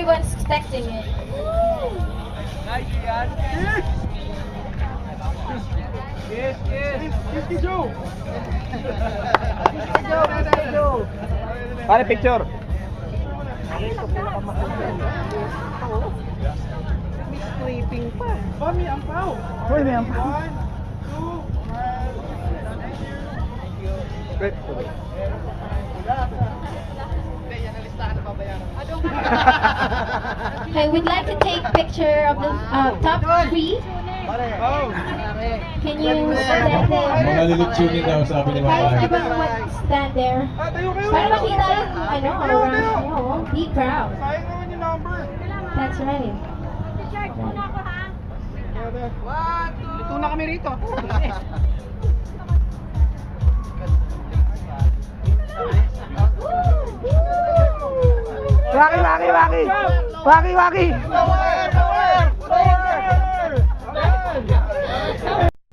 everyone's expecting it. Nice, yan. Yes, yes. Kiss Joe. Joe. Pare, picture. May scraping pa. Oh, may ampaw. Hoy, may ampaw. 1, 2, 1. Great. Okay, we'd like to take picture of the top 3. Oh. Can you stand there? Mga lilitsunin daw sabi ni Guys, Mama. everyone stand there. Tayo kayo. Para makita yung around nyo. Be proud. Sayang naman yung number. That's right. Luto na kami rito. Waki, waki, waki! Waki, waki!